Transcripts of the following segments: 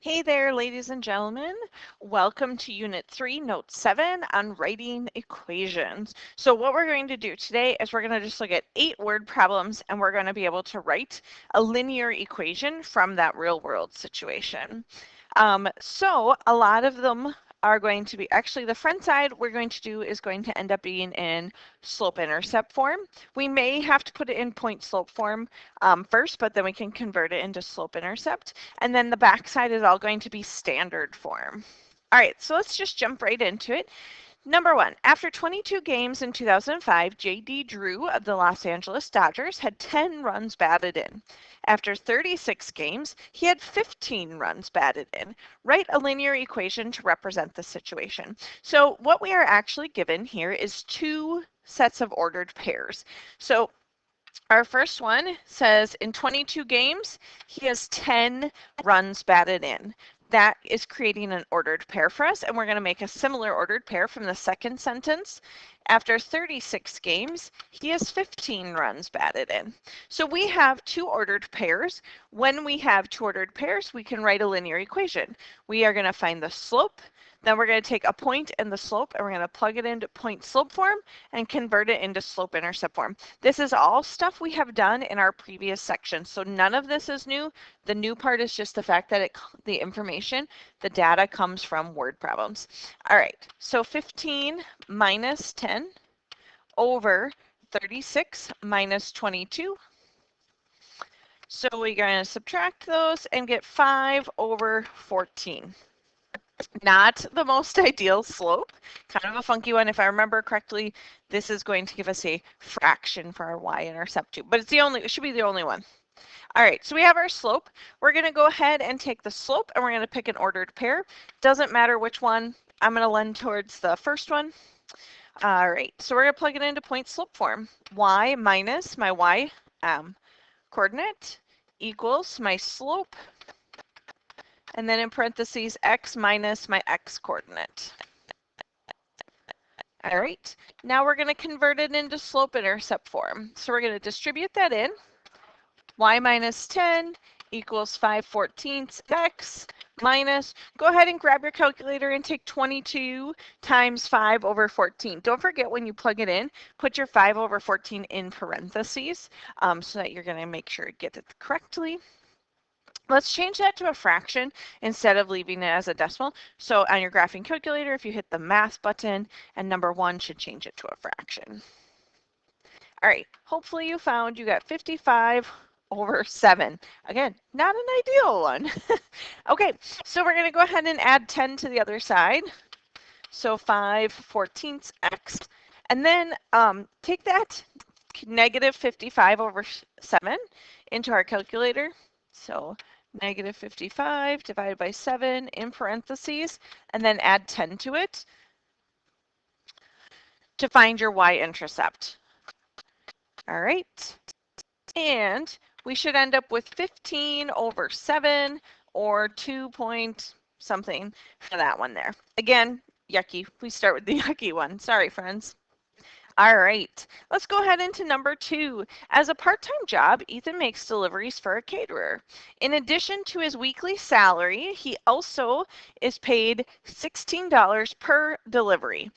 Hey there, ladies and gentlemen. Welcome to Unit 3, Note 7 on writing equations. So what we're going to do today is we're going to just look at 8 word problems and we're going to be able to write a linear equation from that real world situation. So a lot of them are going to be, actually the front side we're going to do is going to end up being in slope-intercept form. We may have to put it in point-slope form first, but then we can convert it into slope-intercept. And then the back side is all going to be standard form. All right, so let's just jump right into it. Number 1, after 22 games in 2005, J.D. Drew of the Los Angeles Dodgers had 10 runs batted in. After 36 games, he had 15 runs batted in. Write a linear equation to represent the situation. So what we are actually given here is 2 sets of ordered pairs. So our first one says in 22 games, he has 10 runs batted in. That is creating an ordered pair for us, and we're going to make a similar ordered pair from the second sentence. After 36 games, he has 15 runs batted in. So we have 2 ordered pairs. When we have 2 ordered pairs, we can write a linear equation. We are going to find the slope, then we're going to take a point and the slope, and we're going to plug it into point-slope form and convert it into slope-intercept form. This is all stuff we have done in our previous section, so none of this is new. The new part is just the fact that the information, the data comes from word problems. All right, so 15 minus 10 over 36 minus 22. So we're going to subtract those and get 5 over 14. Not the most ideal slope, kind of a funky one. If I remember correctly, this is going to give us a fraction for our y-intercept too, but it should be the only one. All right, so we have our slope. We're going to go ahead and take the slope and we're going to pick an ordered pair. Doesn't matter which one. I'm going to lend towards the first one. All right, so we're going to plug it into point slope form. Y minus my y coordinate equals my slope, and then in parentheses, x minus my x coordinate. All right, now we're going to convert it into slope-intercept form. So we're going to distribute that in. Y minus 10 equals 5/14 x minus, go ahead and grab your calculator and take 22 times 5 over 14. Don't forget when you plug it in, put your 5 over 14 in parentheses so that you're going to make sure you get it correctly. Let's change that to a fraction instead of leaving it as a decimal. So on your graphing calculator, if you hit the math button, and number 1 should change it to a fraction. All right, hopefully you found you got 55 over 7. Again, not an ideal one. Okay, so we're going to go ahead and add 10 to the other side. So 5/14 x. And then take that negative 55 over 7 into our calculator. So negative 55 divided by 7 in parentheses, and then add 10 to it to find your y-intercept. All right, and we should end up with 15 over 7 or 2 point something for that one there. Again, yucky. We start with the yucky one. Sorry, friends. All right, let's go ahead into number 2. As a part-time job, Ethan makes deliveries for a caterer. In addition to his weekly salary, he also is paid $16 per delivery.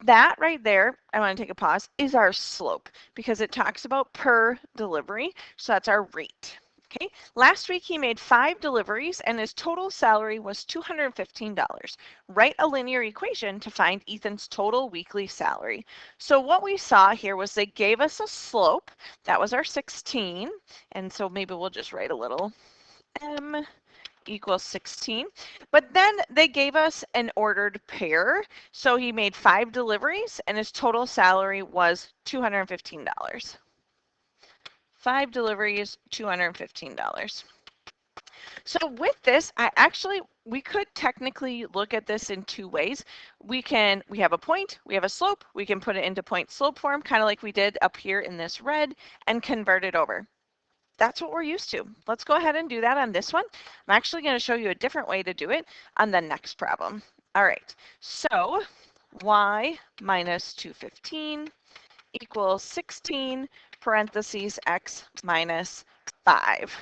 That right there, I want to take a pause, is our slope because it talks about per delivery, so that's our rate. Okay, last week he made 5 deliveries and his total salary was $215. Write a linear equation to find Ethan's total weekly salary. So what we saw here was they gave us a slope, that was our 16, and so maybe we'll just write a little m equals 16. But then they gave us an ordered pair. So he made 5 deliveries and his total salary was $215. 5 deliveries, $215. So with this, we could technically look at this in 2 ways. We have a point, we have a slope, we can put it into point slope form, kind of like we did up here in this red, and convert it over. That's what we're used to. Let's go ahead and do that on this one. I'm actually going to show you a different way to do it on the next problem. All right, so y minus 215 equals 16 parentheses x minus 5.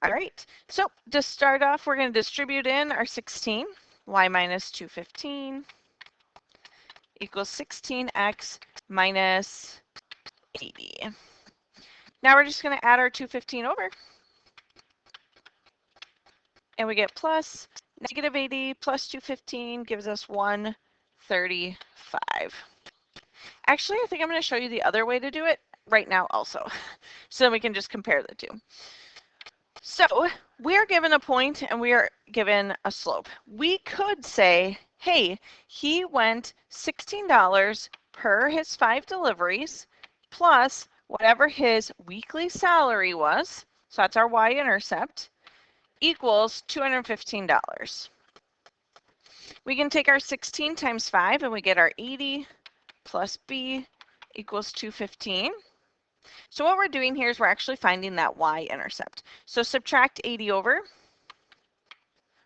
All right, so to start off, we're going to distribute in our 16. Y minus 215 equals 16x minus 80. Now we're just going to add our 215 over. And we get plus negative 80 plus 215 gives us 135. Actually, I think I'm going to show you the other way to do it right now also, so we can just compare the two. So we are given a point and we are given a slope. We could say, hey, he went $16 per his 5 deliveries plus whatever his weekly salary was, so that's our y-intercept, equals $215. We can take our 16 times 5 and we get our 80 plus b equals 215. So what we're doing here is we're actually finding that y-intercept. So subtract 80 over.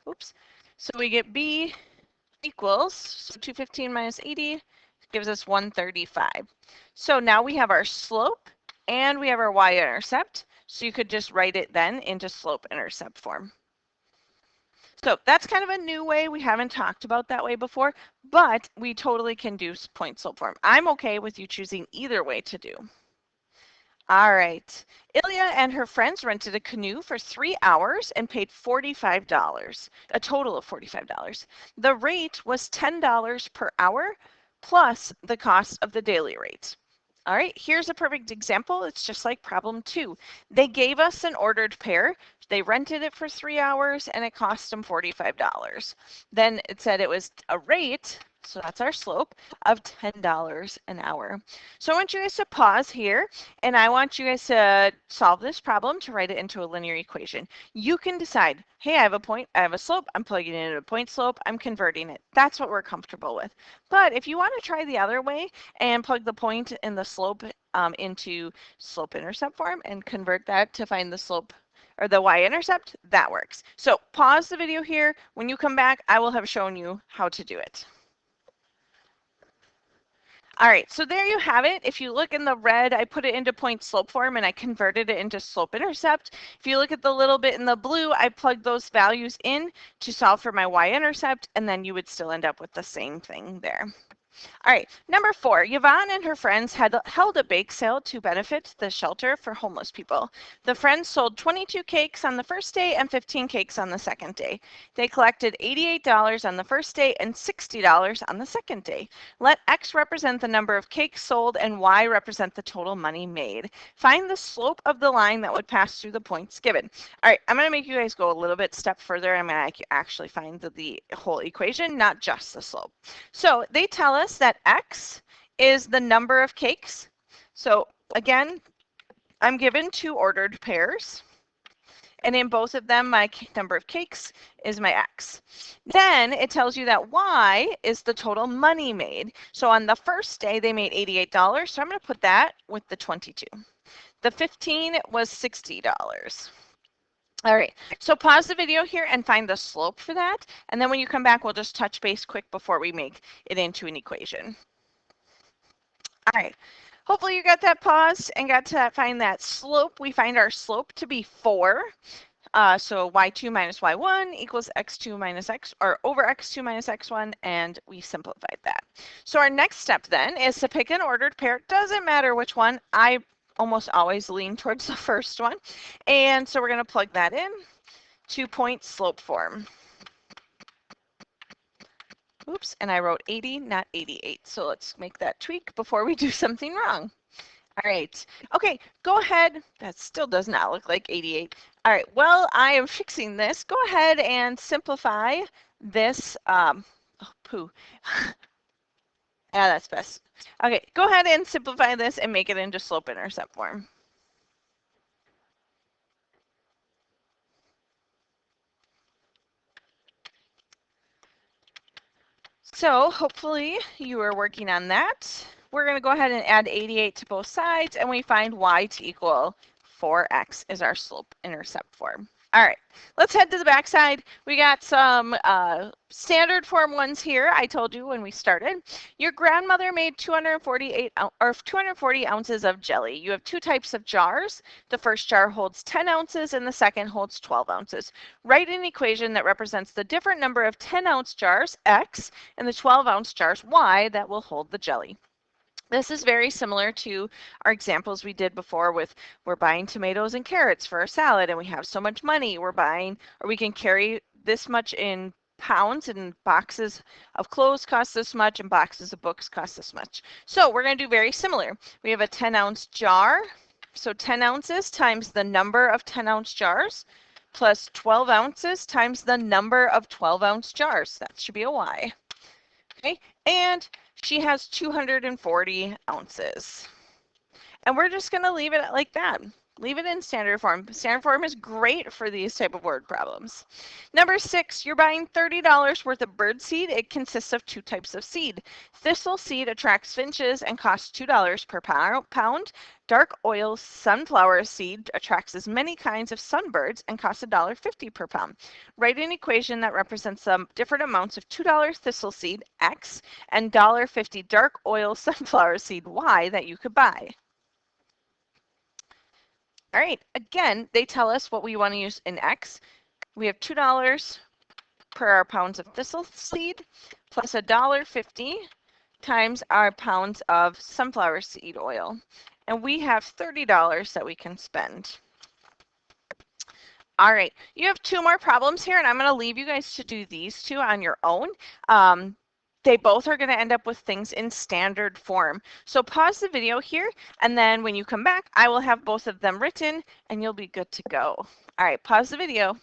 Oops. So we get b equals, so 215 minus 80 gives us 135. So now we have our slope and we have our y-intercept. So you could just write it then into slope-intercept form. So that's kind of a new way. We haven't talked about that way before, but we totally can do point slope form. I'm okay with you choosing either way to do. All right. Ilya and her friends rented a canoe for 3 hours and paid $45, a total of $45. The rate was $10 per hour plus the cost of the daily rate. All right, here's a perfect example. It's just like problem 2. They gave us an ordered pair. They rented it for 3 hours and it cost them $45. Then it said it was a rate, so that's our slope, of $10 an hour. So I want you guys to pause here and I want you guys to solve this problem to write it into a linear equation. You can decide, hey, I have a point, I have a slope, I'm plugging it into a point slope, I'm converting it. That's what we're comfortable with. But if you want to try the other way and plug the point and the slope into slope-intercept form and convert that to find the slope or the y-intercept, that works. So pause the video here. When you come back, I will have shown you how to do it. All right, so there you have it. If you look in the red, I put it into point slope form and I converted it into slope intercept. If you look at the little bit in the blue, I plugged those values in to solve for my y-intercept, and then you would still end up with the same thing there. All right, number 4, Yvonne and her friends had held a bake sale to benefit the shelter for homeless people. The friends sold 22 cakes on the first day and 15 cakes on the second day. They collected $88 on the first day and $60 on the second day. Let X represent the number of cakes sold and Y represent the total money made. Find the slope of the line that would pass through the points given. All right, I'm going to make you guys go a little bit step further. I'm going to actually find the whole equation, not just the slope. So they tell us that X is the number of cakes. So again, I'm given 2 ordered pairs. And in both of them, my number of cakes is my X. Then it tells you that Y is the total money made. So on the first day, they made $88. So I'm going to put that with the 22. The 15 was $60. All right, so pause the video here and find the slope for that. And then when you come back, we'll just touch base quick before we make it into an equation. All right, hopefully you got that paused and got to find that slope. We find our slope to be 4. So y2 minus y1 equals x2 minus x, or over x2 minus x1, and we simplified that. So our next step then is to pick an ordered pair. It doesn't matter which one. I almost always lean towards the first one. And so we're going to plug that in to point slope form. Oops, and I wrote 80, not 88. So let's make that tweak before we do something wrong. All right. Okay, go ahead. That still does not look like 88. All right, well, I am fixing this. Go ahead and simplify this. Oh, poo. Yeah, that's best. Okay, go ahead and simplify this and make it into slope-intercept form. So hopefully you are working on that. We're going to go ahead and add 88 to both sides, and we find y to equal 4x is our slope-intercept form. All right, let's head to the back side. We got some standard form ones here. I told you when we started. Your grandmother made 240 ounces of jelly. You have two types of jars. The first jar holds 10 ounces and the second holds 12 ounces. Write an equation that represents the different number of 10-ounce jars, X, and the 12-ounce jars, Y, that will hold the jelly. This is very similar to our examples we did before with we're buying tomatoes and carrots for our salad and we have so much money we're buying, or we can carry this much in pounds, and boxes of clothes cost this much and boxes of books cost this much. So we're going to do very similar. We have a 10-ounce jar, so 10 ounces times the number of 10-ounce jars plus 12 ounces times the number of 12-ounce jars. That should be a Y. Okay, and she has 240 ounces. And we're just going to leave it like that. Leave it in standard form. Standard form is great for these type of word problems. Number 6, you're buying $30 worth of bird seed. It consists of two types of seed. Thistle seed attracts finches and costs $2 per pound. Dark oil sunflower seed attracts as many kinds of sunbirds and costs $1.50 per pound. Write an equation that represents the different amounts of $2 thistle seed, X, and $1.50 dark oil sunflower seed, Y, that you could buy. All right, again, they tell us what we want to use in X. We have $2 per our pounds of thistle seed plus $1.50 times our pounds of sunflower seed oil. And we have $30 that we can spend. All right, you have two more problems here, and I'm going to leave you guys to do these two on your own. They both are going to end up with things in standard form. So pause the video here, and then when you come back, I will have both of them written, and you'll be good to go. All right, pause the video.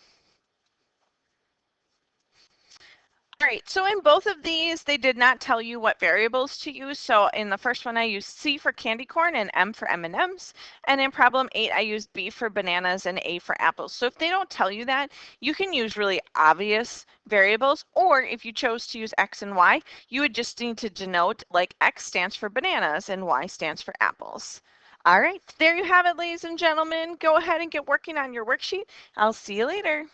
All right, so in both of these, they did not tell you what variables to use. So in the first one, I used C for candy corn and M for M&Ms. And in problem 8, I used B for bananas and A for apples. So if they don't tell you that, you can use really obvious variables. Or if you chose to use X and Y, you would just need to denote like X stands for bananas and Y stands for apples. All right, there you have it, ladies and gentlemen. Go ahead and get working on your worksheet. I'll see you later.